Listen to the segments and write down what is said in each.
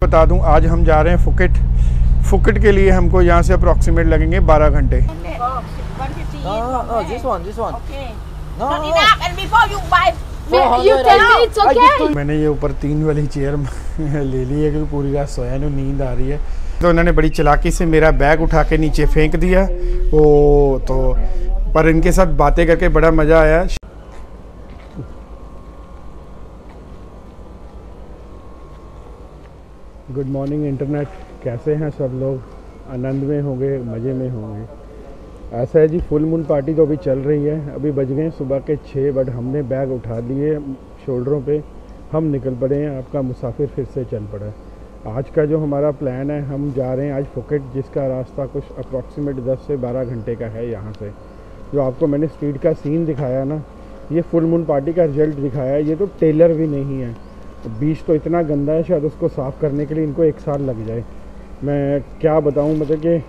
बता दूं, आज हम जा रहे हैं फुकेट। फुकेट के लिए हमको यहाँ से अप्रॉक्सीमेट लगेंगे 12 घंटे। मैंने ये ऊपर 3 वाली चेयर ले ली है क्योंकि पूरी रात सोया नहीं, नींद आ रही है। तो उन्होंने बड़ी चालाकी से मेरा बैग उठा के नीचे फेंक दिया। वो तो पर इनके साथ बातें करके बड़ा मज़ा आया। गुड मॉर्निंग इंटरनेट, कैसे हैं सब लोग? आनंद में होंगे, मज़े में होंगे। ऐसा है जी, फुल मून पार्टी तो अभी चल रही है। अभी बज गए सुबह के 6, बट हमने बैग उठा लिए शोल्डरों पे, हम निकल पड़े हैं। आपका मुसाफिर फिर से चल पड़ा है। आज का जो हमारा प्लान है, हम जा रहे हैं आज फुकेट, जिसका रास्ता कुछ अप्रॉक्सीमेट 10 से 12 घंटे का है यहाँ से। जो आपको मैंने स्ट्रीट का सीन दिखाया ना, ये फुल मून पार्टी का रिजल्ट दिखाया है। ये तो टेलर भी नहीं है। बीच तो इतना गंदा है, शायद उसको साफ़ करने के लिए इनको 1 साल लग जाए। मैं क्या बताऊँ, मतलब कि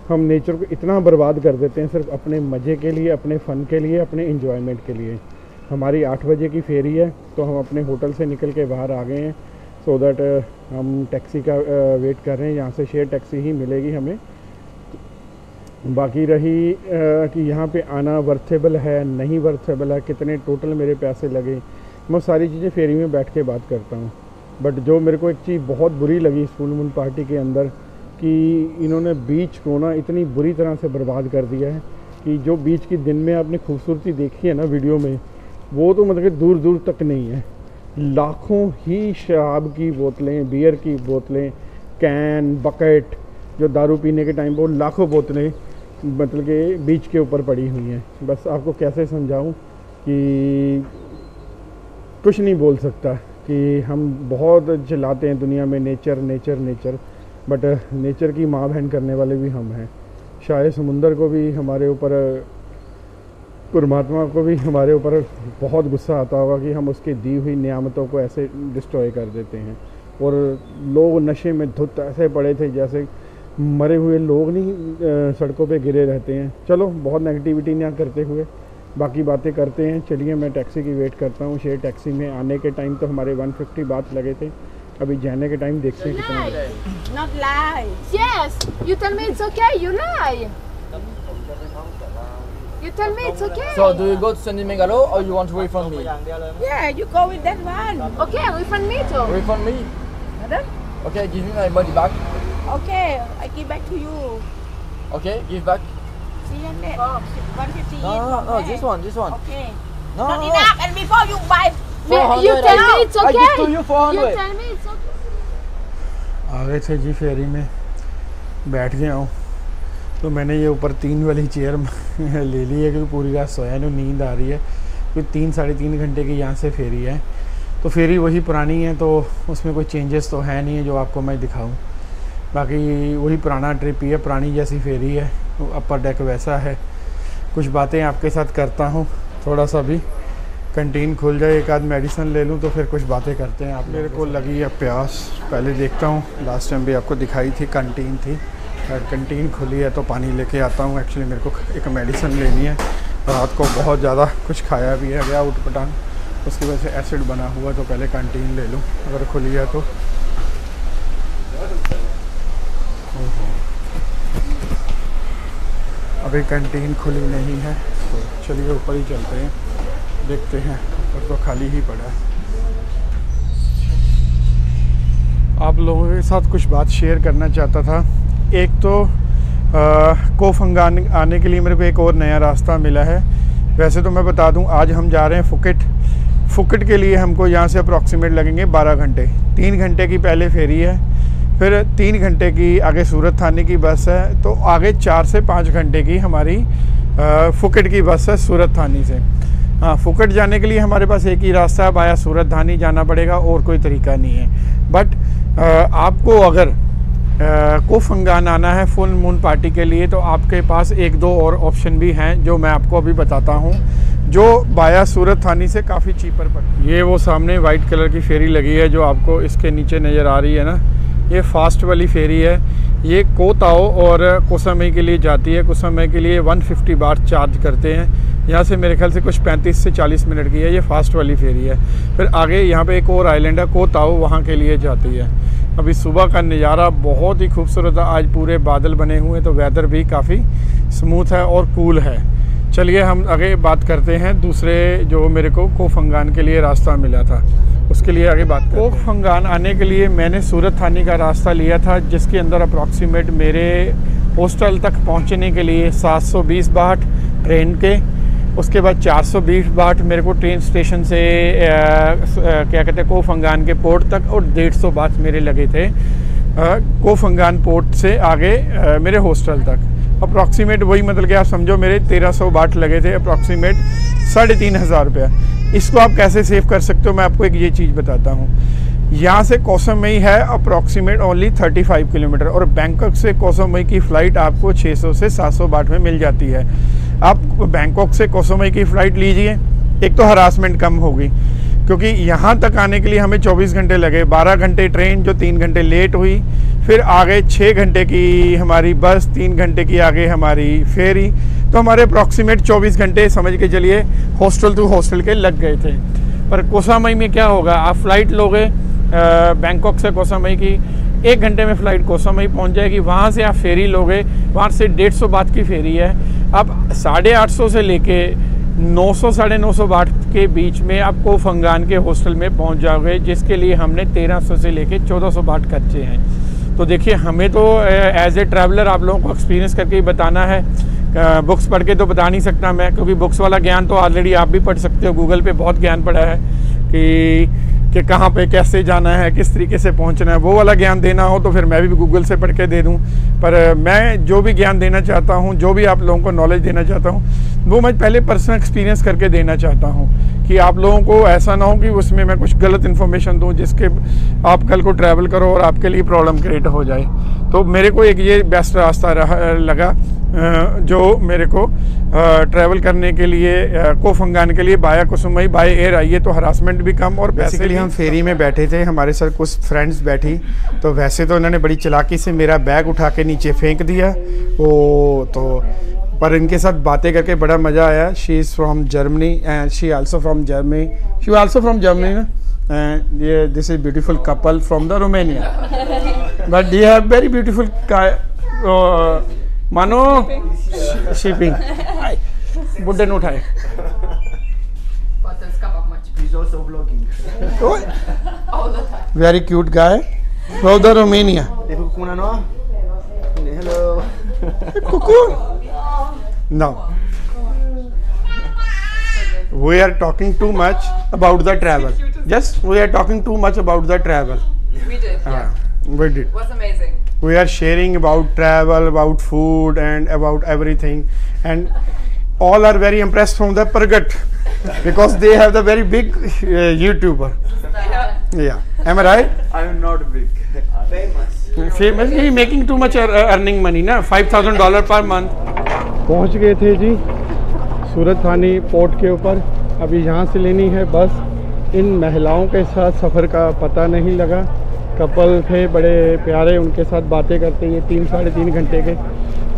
हम नेचर को इतना बर्बाद कर देते हैं सिर्फ अपने मज़े के लिए, अपने फ़न के लिए, अपने इंजॉयमेंट के लिए। हमारी 8 बजे की फेरी है, तो हम अपने होटल से निकल के बाहर आ गए हैं, सो दैट हम टैक्सी का वेट कर रहे हैं। यहाँ से शेयर टैक्सी ही मिलेगी हमें। बाकी रही कि यहाँ पे आना वर्थेबल है नहीं वर्थेबल है, कितने टोटल मेरे पैसे लगे, मैं सारी चीज़ें फेरी में बैठ के बात करता हूँ। बट जो मेरे को एक चीज़ बहुत बुरी लगी इस फुल मून पार्टी के अंदर, कि इन्होंने बीच को ना इतनी बुरी तरह से बर्बाद कर दिया है कि जो बीच की दिन में आपने खूबसूरती देखी है ना वीडियो में, वो तो मतलब कि दूर दूर तक नहीं है। लाखों ही शराब की बोतलें, बियर की बोतलें, कैन, बकेट, जो दारू पीने के टाइम पर लाखों बोतलें मतलब कि बीच के ऊपर पड़ी हुई हैं। बस आपको कैसे समझाऊं कि कुछ नहीं बोल सकता। कि हम बहुत चलाते हैं दुनिया में nature nature nature, but nature की माँ बहन करने वाले भी हम हैं। शायद समुंदर को भी हमारे ऊपर, परमात्मा को भी हमारे ऊपर बहुत गुस्सा आता होगा कि हम उसकी दी हुई नियामतों को ऐसे डिस्ट्रॉय कर देते हैं। और लोग नशे में धुत ऐसे पड़े थे जैसे मरे हुए लोग नहीं सड़कों पे गिरे रहते हैं। चलो, बहुत नेगेटिविटी ना करते हुए बाकी बातें करते हैं। चलिए, मैं टैक्सी की वेट करता हूँ। शेयर टैक्सी में आने के टाइम तो हमारे 150 बात लगे थे, अभी जाने के टाइम देखते हैं कितना। Not lie. Yes, you tell me it's okay. You lie. You tell me it's okay. So do you go to Sunny Megalo or you want to refund me? Yeah, you go with that one. Okay, refund me too. Refund me? Madam? Okay, give me my money back. Okay, I give back to you. Okay, give back. See you next. 150. No, this one. Okay. No, Not enough. And before you buy. You tell me it's okay. I give to you 400. You tell me it's okay. आ गए थे जी फेरी में, बैठ गया हूँ। तो मैंने ये ऊपर 3 वाली चेयर ले ली है क्योंकि पूरी रात सोया नहीं, नींद आ रही है। क्योंकि 3 साढ़े 3 घंटे की यहाँ से फेरी है, तो फेरी वही पुरानी है, तो उसमें कोई चेंजेस तो है नहीं है जो आपको मैं दिखाऊं। बाकी वही पुराना ट्रिप ही है, पुरानी जैसी फेरी है। अपर डेक वैसा है। कुछ बातें आपके साथ करता हूँ, थोड़ा सा भी कैंटीन खुल जाए, एक आध मेडिसिन ले लूँ तो फिर कुछ बातें करते हैं। आप मेरे को लगी है प्यास, पहले देखता हूँ। लास्ट टाइम भी आपको दिखाई थी, कैंटीन थी। कैंटीन खुली है तो पानी लेके आता हूँ। एक्चुअली मेरे को एक मेडिसिन लेनी है। रात को बहुत ज़्यादा कुछ खाया भी है, गया उठपटांग, उसकी वजह से एसिड बना हुआ, तो पहले कैंटीन ले लूँ अगर खुली है तो। अभी कैंटीन खुली नहीं है, तो चलिए ऊपर ही चलते हैं, देखते हैं। ऊपर तो खाली ही पड़ा है। आप लोगों के साथ कुछ बात शेयर करना चाहता था। एक तो कोफंगा आने के लिए मेरे को एक और नया रास्ता मिला है। वैसे तो मैं बता दूं, आज हम जा रहे हैं फुकेट। फुकेट के लिए हमको यहाँ से अप्रॉक्सीमेट लगेंगे 12 घंटे। 3 घंटे की पहले फेरी है, फिर 3 घंटे की आगे सूरत थाने की बस है, तो आगे 4 से 5 घंटे की हमारी फुकेट की बस है सूरत थानी से। हाँ, फुकेट जाने के लिए हमारे पास एक ही रास्ता है, बाया सूरत थानी जाना पड़ेगा, और कोई तरीका नहीं है। बट आपको अगर कोफंगान आना है फुल मून पार्टी के लिए, तो आपके पास 1-2 और ऑप्शन भी हैं जो मैं आपको अभी बताता हूँ, जो बाया सूरत थानी से काफ़ी चीपर पड़ती है। ये वो सामने वाइट कलर की फेरी लगी है जो आपको इसके नीचे नज़र आ रही है ना, ये फास्ट वाली फेरी है। ये कोताओ और कोसामई के लिए जाती है। कोसामई के लिए 150 बात चार्ज करते हैं। यहाँ से मेरे ख्याल से कुछ 35 से 40 मिनट की है। ये फास्ट वाली फेरी है। फिर आगे यहाँ पे एक और आइलैंड है कोताओ, वहाँ के लिए जाती है। अभी सुबह का नज़ारा बहुत ही खूबसूरत है। आज पूरे बादल बने हुए हैं तो वेदर भी काफ़ी स्मूथ है और कूल है। चलिए हम आगे बात करते हैं दूसरे जो मेरे को कोफंगान के लिए रास्ता मिला था उसके लिए आगे बात। कोफंगान आने के लिए मैंने सूरत थानी का रास्ता लिया था, जिसके अंदर अप्रॉक्सीमेट मेरे हॉस्टल तक पहुंचने के लिए 720 बाट ट्रेन के, उसके बाद 420 बाट मेरे को ट्रेन स्टेशन से क्या कहते हैं कोफंगान के पोर्ट तक, और 150 बाट मेरे लगे थे कोफंगान पोर्ट से आगे मेरे हॉस्टल तक। अप्रॉक्सीमेट वही मतलब कि आप समझो मेरे 1300 बाट लगे थे, अप्रॉक्सीमेट 3500 रुपया। इसको आप कैसे सेव कर सकते हो, मैं आपको एक ये चीज़ बताता हूँ। यहाँ से कोसमई है अप्रॉक्सीमेट ओनली 35 किलोमीटर, और बैंकॉक से कोसमई की फ़्लाइट आपको 600 से 700 बाट में मिल जाती है। आप बैंकॉक से कोसमई की फ़्लाइट लीजिए, एक तो हरासमेंट कम होगी, क्योंकि यहाँ तक आने के लिए हमें 24 घंटे लगे, 12 घंटे ट्रेन जो 3 घंटे लेट हुई, फिर आगे 6 घंटे की हमारी बस, 3 घंटे की आगे हमारी फेरी, तो हमारे अप्रॉक्सीमेट 24 घंटे समझ के चलिए हॉस्टल टू हॉस्टल के लग गए थे। पर कोसामई में क्या होगा, आप फ़्लाइट लोगे बैंकॉक से कोसामई की, 1 घंटे में फ़्लाइट कोसामई पहुंच जाएगी, वहां से आप फेरी लोगे, वहां से 150 बात की फेरी है। अब 850 से लेके 900 950 बाट के बीच में आप कोफंगान के हॉस्टल में पहुंच जाओगे, जिसके लिए हमने 1300 से लेके 1400 बाट खर्चे हैं। तो देखिए हमें तो एज ए ट्रैवलर आप लोगों को एक्सपीरियंस करके ही बताना है, बुक्स पढ़ के तो बता नहीं सकता मैं, क्योंकि बुक्स वाला ज्ञान तो ऑलरेडी आप भी पढ़ सकते हो, गूगल पे बहुत ज्ञान पड़ा है कि कहाँ पे कैसे जाना है, किस तरीके से पहुँचना है। वो वाला ज्ञान देना हो तो फिर मैं भी गूगल से पढ़ के दे दूँ, पर मैं जो भी ज्ञान देना चाहता हूँ, जो भी आप लोगों को नॉलेज देना चाहता हूँ, वो मैं पहले पर्सनल एक्सपीरियंस करके देना चाहता हूँ, कि आप लोगों को ऐसा ना हो कि उसमें मैं कुछ गलत इन्फॉर्मेशन दूँ जिसके आप कल को ट्रैवल करो और आपके लिए प्रॉब्लम क्रिएट हो जाए। तो मेरे को एक ये बेस्ट रास्ता लगा जो मेरे को ट्रैवल करने के लिए कोफंगान के लिए बाया कोसमई बाय एयर आई है, तो हरासमेंट भी कम और बेसिकली हम फेरी में बैठे थे, हमारे साथ कुछ फ्रेंड्स बैठी, तो वैसे तो उन्होंने बड़ी चालाकी से मेरा बैग उठा के नीचे फेंक दिया, तो पर इनके साथ बातें करके बड़ा मज़ा आया। She is from Germany and she also from Germany, she also from Germany ना, एंड ये this is beautiful couple from the Romania, but they have very beautiful मानो शिपिंग बुड्ढे न उठाए। Very cute guy from the Romania. Hello. Cuckoo. Now we are talking too much about the travel. Just we are talking too much about the travel. We did, yeah. We did. It was amazing. We are sharing about travel, about food, and about everything, and all are very impressed from the Pragat because they have the very big YouTuber. Yeah, am I right? I am not big. Famous. Famous. He making too much earning money ना, $5,000 per month. पहुंच गए थे जी सूरत थानी port के ऊपर। अभी यहाँ से लेनी है बस। इन महिलाओं के साथ सफ़र का पता नहीं लगा, कपल थे बड़े प्यारे, उनके साथ बातें करते ये 3-3.5 घंटे के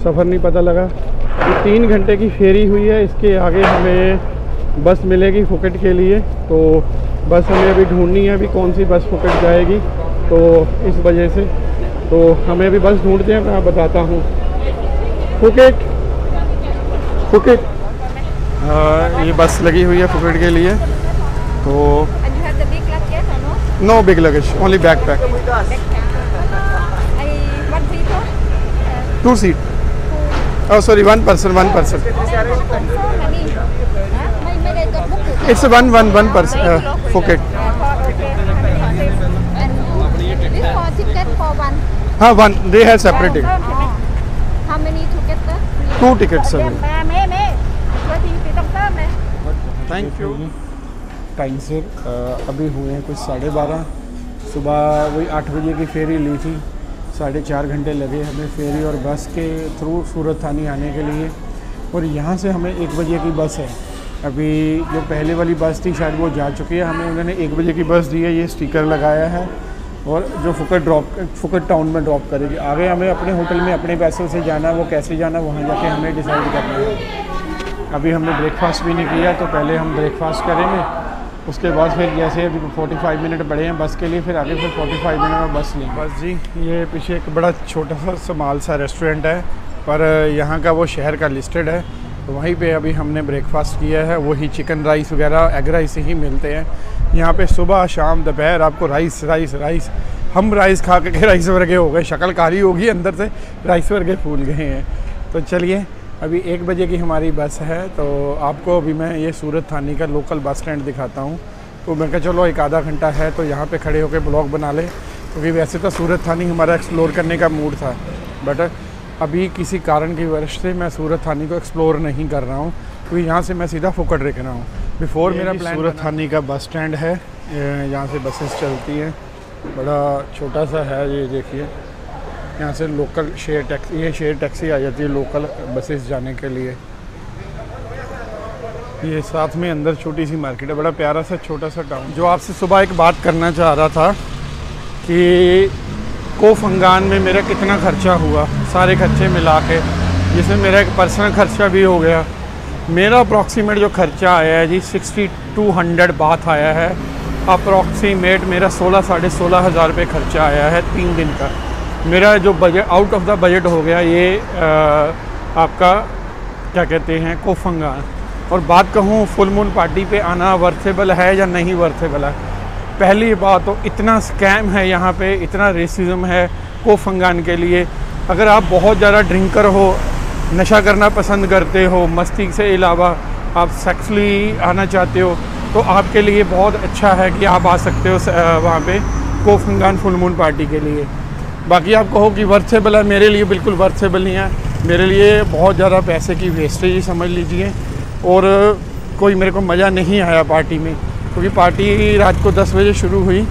सफ़र नहीं पता लगा। ये 3 घंटे की फेरी हुई है, इसके आगे हमें बस मिलेगी फुकेट के लिए, तो बस हमें अभी ढूंढनी है अभी कौन सी बस फुकेट जाएगी, तो इस वजह से तो हमें अभी बस ढूंढते हैं, मैं बताता हूँ। फुकेट फुकेट ये बस लगी हुई है फुकेट के लिए, तो And you have the big luggage or no? No big luggage, only backpack, One people? 2 seat. Oh sorry, one person. Confirm many?ไม่ได้จด book ถูก It's one person. Phuket. And this for ticket for one. हाँ one. They have separate ticket. How many together? 2 tickets are. แม่ช่วยพี่ต้องเติมเลย thank you. Time से अभी हुए हैं कुछ 12:30, सुबह वही 8 बजे की फेरी ली थी, 4.5 घंटे लगे हमें फेरी और बस के थ्रू सूरत थानी आने के लिए, और यहाँ से हमें 1 बजे की बस है। अभी जो पहले वाली बस थी शायद वो जा चुकी है, हमें उन्होंने 1 बजे की बस दी है, ये स्टिकर लगाया है, और जो फुकेट टाउन में ड्रॉप करेगी। आगे हमें अपने होटल में अपने पैसों से जाना, वो कैसे जाना वहाँ जाके हमें डिसाइड करना है। अभी हमने ब्रेकफास्ट भी नहीं किया, तो पहले हम ब्रेकफास्ट करेंगे, उसके बाद फिर जैसे अभी 45 मिनट बड़े हैं बस के लिए, फिर आगे फिर 45 मिनट में बस लेंगे। बस जी, ये पीछे एक बड़ा छोटा सा स्मॉल सा रेस्टोरेंट है, पर यहाँ का वो शहर का लिस्टेड है, तो वहीं पे अभी हमने ब्रेकफास्ट किया है। वही चिकन राइस वगैरह एग राइस ही मिलते हैं यहाँ पे। सुबह शाम दोपहर आपको राइस राइस राइस। हम राइस खा के राइस वर्गे हो गए, शक्ल काली होगी, अंदर से राइस वर्गे फूल गए हैं। तो चलिए, अभी 1 बजे की हमारी बस है, तो आपको अभी मैं ये सूरत थानी का लोकल बस स्टैंड दिखाता हूँ। तो मैं कहा चलो एक आधा घंटा है तो यहाँ पे खड़े होकर ब्लॉग बना ले, क्योंकि वैसे तो सूरत थानी हमारा एक्सप्लोर करने का मूड था, बट अभी किसी कारण की वजह से मैं सूरत थानी को एक्सप्लोर नहीं कर रहा हूँ, क्योंकि यहाँ से मैं सीधा फुकट रख रहा हूँ। बिफोर मेरा प्लान सूरत थानी का बस स्टैंड है, यहाँ से बसेस चलती हैं, बड़ा छोटा सा है ये देखिए। यहाँ से लोकल शेयर टैक्सी, ये शेयर टैक्सी आ जाती है लोकल बसेस जाने के लिए। ये साथ में अंदर छोटी सी मार्केट है, बड़ा प्यारा सा छोटा सा टाउन। जो आपसे सुबह एक बात करना चाह रहा था कि कोफंगान में मेरा कितना खर्चा हुआ, सारे खर्चे मिला के, जिसमें मेरा एक पर्सनल खर्चा भी हो गया। मेरा अप्रॉक्सीमेट जो खर्चा आया है जी 6200 बात आया है। अप्रॉक्सीमेट मेरा 16 साढ़े 16 हज़ार रुपये खर्चा आया है 3 दिन का। मेरा जो budget out of the budget हो गया ये आपका क्या कहते हैं कोफंगान। और बात कहूँ फुल मून पार्टी पे आना वर्थेबल है या नहीं वर्थेबल है, पहली बात तो इतना स्कैम है यहाँ पे, इतना रेसिज्म है कोफंगान के लिए। अगर आप बहुत ज़्यादा ड्रिंकर हो, नशा करना पसंद करते हो, मस्ती से अलावा आप सेक्सुअली आना चाहते हो, तो आपके लिए बहुत अच्छा है कि आप आ सकते हो वहाँ पे कोफंगान फुल मून पार्टी के लिए। बाकी आप कहो कि वर्थेबल है, मेरे लिए बिल्कुल वर्थेबल नहीं है। मेरे लिए बहुत ज़्यादा पैसे की वेस्टेज ही समझ लीजिए, और कोई मेरे को मज़ा नहीं आया पार्टी में, क्योंकि पार्टी रात को 10 बजे शुरू हुई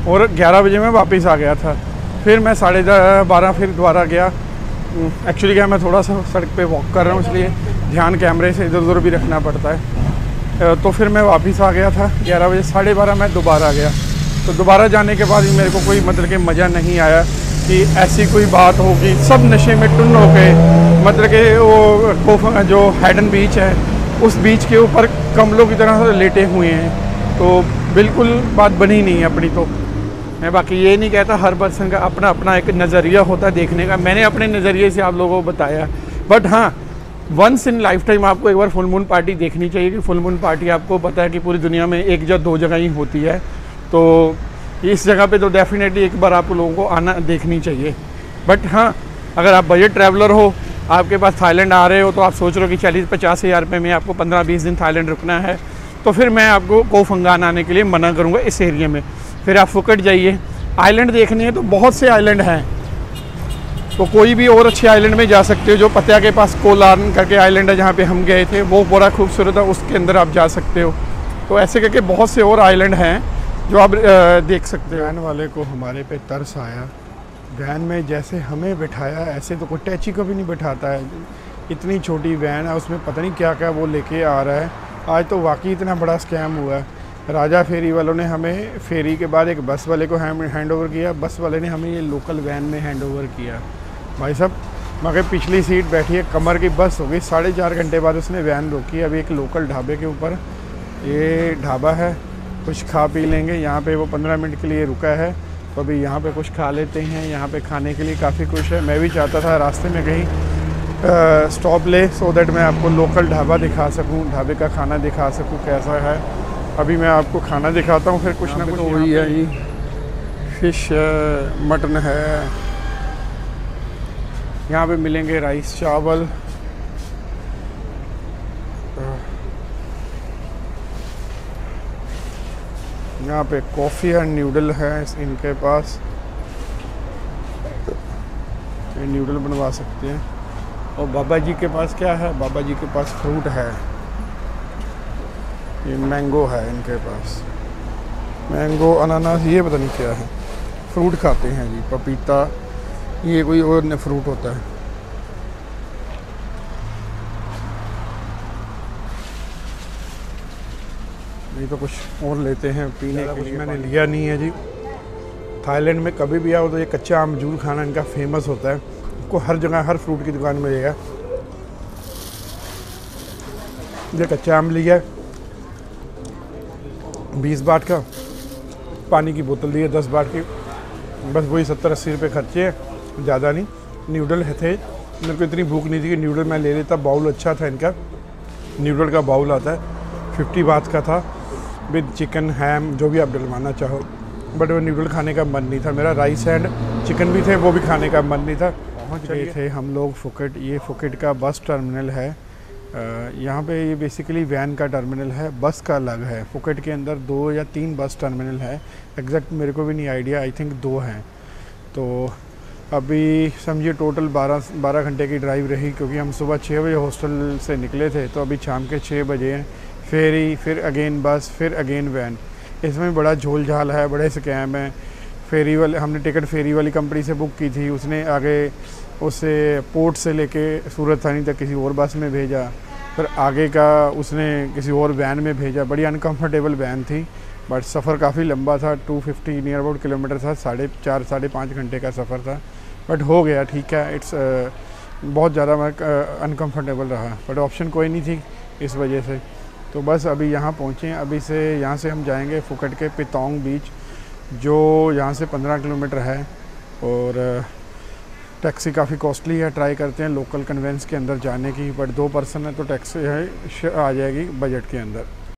और 11 बजे मैं वापस आ गया था। फिर मैं 12:30 फिर दोबारा गया। एक्चुअली क्या, मैं थोड़ा सा सड़क पे वॉक कर रहा हूँ, इसलिए ध्यान कैमरे से इधर उधर भी रखना पड़ता है। तो फिर मैं वापस आ गया था 11 बजे, 12:30 मैं दोबारा गया। तो दोबारा जाने के बाद मेरे को कोई मतलब कि मज़ा नहीं आया कि ऐसी कोई बात होगी। सब नशे में टुन हो गए, मतलब कि वो जो हैडन बीच है उस बीच के ऊपर कमलों की तरह से लेटे हुए हैं, तो बिल्कुल बात बनी नहीं है अपनी। तो मैं बाकी ये नहीं कहता, हर पर्सन का अपना अपना एक नज़रिया होता है देखने का। मैंने अपने नज़रिए से आप लोगों को बताया, बट हाँ, वंस इन लाइफ टाइम आपको एक बार फुल मून पार्टी देखनी चाहिए। कि फुल मून पार्टी आपको पता है कि पूरी दुनिया में 1 या 2 जगह ही होती है, तो इस जगह पे तो डेफिनेटली एक बार आप लोगों को आना देखनी चाहिए। बट हाँ, अगर आप बजट ट्रैवलर हो, आपके पास थाईलैंड आ रहे हो, तो आप सोच रहे हो कि 40-50 हज़ार रुपये में आपको 15-20 दिन थाईलैंड रुकना है, तो फिर मैं आपको कोफंगान आने के लिए मना करूँगा इस एरिया में। फिर आप फुकट जाइए। आइलैंड देखनी है तो बहुत से आइलैंड हैं, तो कोई भी और अच्छे आइलैंड में जा सकते हो। जो पतिया के पास कोलार्न करके आइलैंड है जहाँ पे हम गए थे, वो बड़ा खूबसूरत है, उसके अंदर आप जा सकते हो। तो ऐसे करके बहुत से और आइलैंड हैं जो आप देख सकते हो। वैन वाले को हमारे पे तरस आया, वैन में जैसे हमें बिठाया ऐसे तो कोई टैची को भी नहीं बिठाता है। इतनी छोटी वैन है, उसमें पता नहीं क्या क्या वो लेके आ रहा है। आज तो वाकई इतना बड़ा स्कैम हुआ है। राजा फेरी वालों ने हमें फेरी के बाद एक बस वाले को हैंड ओवर किया, बस वाले ने हमें ये लोकल वैन में हैंड ओवर किया। भाई साहब, मगर पिछली सीट बैठी है, कमर की बस हो गई। 4.5 घंटे बाद उसने वैन रोकी। अभी एक लोकल ढाबे के ऊपर, ये ढाबा है, कुछ खा पी लेंगे। यहाँ पे वो 15 मिनट के लिए रुका है, तो अभी यहाँ पे कुछ खा लेते हैं। यहाँ पे खाने के लिए काफ़ी कुछ है। मैं भी चाहता था रास्ते में कहीं स्टॉप ले, सो दैट मैं आपको लोकल ढाबा दिखा सकूँ, ढाबे का खाना दिखा सकूँ कैसा है। अभी मैं आपको खाना दिखाता हूँ, फिर कुछ ना कुछ। तो वही है जी, फिश मटन है। यहाँ पे मिलेंगे राइस चावल, यहाँ पे कॉफ़ी एंड न्यूडल है इनके पास, ये न्यूडल बनवा सकते हैं। और बाबा जी के पास क्या है, बाबा जी के पास फ्रूट है, ये मैंगो है इनके पास, मैंगो अनानास, ये पता नहीं क्या है, फ्रूट खाते हैं जी, पपीता, ये कोई और फ्रूट होता है। नहीं तो कुछ और लेते हैं पीने के लिए। मैंने लिया नहीं है जी। थाईलैंड में कभी भी आओ तो ये कच्चा आम जरूर खाना इनका फेमस होता है। आपको हर जगह हर फ्रूट की दुकान में मिलेगा। ये कच्चा आम लिया, 20 बाट का, पानी की बोतल दी है 10 बाट की, बस वही 70-80 रुपये खर्चे हैं, ज़्यादा नहीं। न्यूडल थे, मेरे को इतनी भूख नहीं थी कि न्यूडल मैं ले लेता। बाउल अच्छा था इनका, न्यूडल का बाउल आता है, 50 बात का था, विद चिकन हैम जो भी आप डलवाना चाहो। बट वो न्यूडल खाने का मन नहीं था मेरा, राइस एंड चिकन भी थे, वो भी खाने का मन नहीं था। पहुँच गए थे हम लोग फुकेट। ये फुकेट का बस टर्मिनल है। यहाँ पे ये बेसिकली वैन का टर्मिनल है, बस का अलग है। फुकेट के अंदर 2 या 3 बस टर्मिनल है, एग्जैक्ट मेरे को भी नहीं आइडिया, आई थिंक 2 हैं। तो अभी समझिए टोटल 12 घंटे की ड्राइव रही, क्योंकि हम सुबह 6 बजे हॉस्टल से निकले थे, तो अभी शाम के 6 बजे हैं। फेरी, फिर अगेन बस, फिर अगेन वैन। इसमें बड़ा झोल झाल है, बड़े स्कैम है। फेरी वाले, हमने टिकट फेरी वाली कंपनी से बुक की थी, उसने आगे उसे पोर्ट से लेके सूरत थानी तक किसी और बस में भेजा, फिर आगे का उसने किसी और वैन में भेजा। बड़ी अनकंफर्टेबल वैन थी, बट सफ़र काफ़ी लंबा था, 250 नियर अबाउट किलोमीटर था, 4.5 घंटे का सफ़र था, बट हो गया, ठीक है। इट्स बहुत ज़्यादा अनकंफर्टेबल रहा, बट ऑप्शन कोई नहीं थी इस वजह से। तो बस अभी यहाँ पहुँचे। अभी से यहाँ से हम जाएंगे फुकेट के पितोंग बीच, जो यहाँ से 15 किलोमीटर है, और टैक्सी काफ़ी कॉस्टली है। ट्राई करते हैं लोकल कन्वेंस के अंदर जाने की, बट 2 पर्सन है तो टैक्सी है आ जाएगी बजट के अंदर।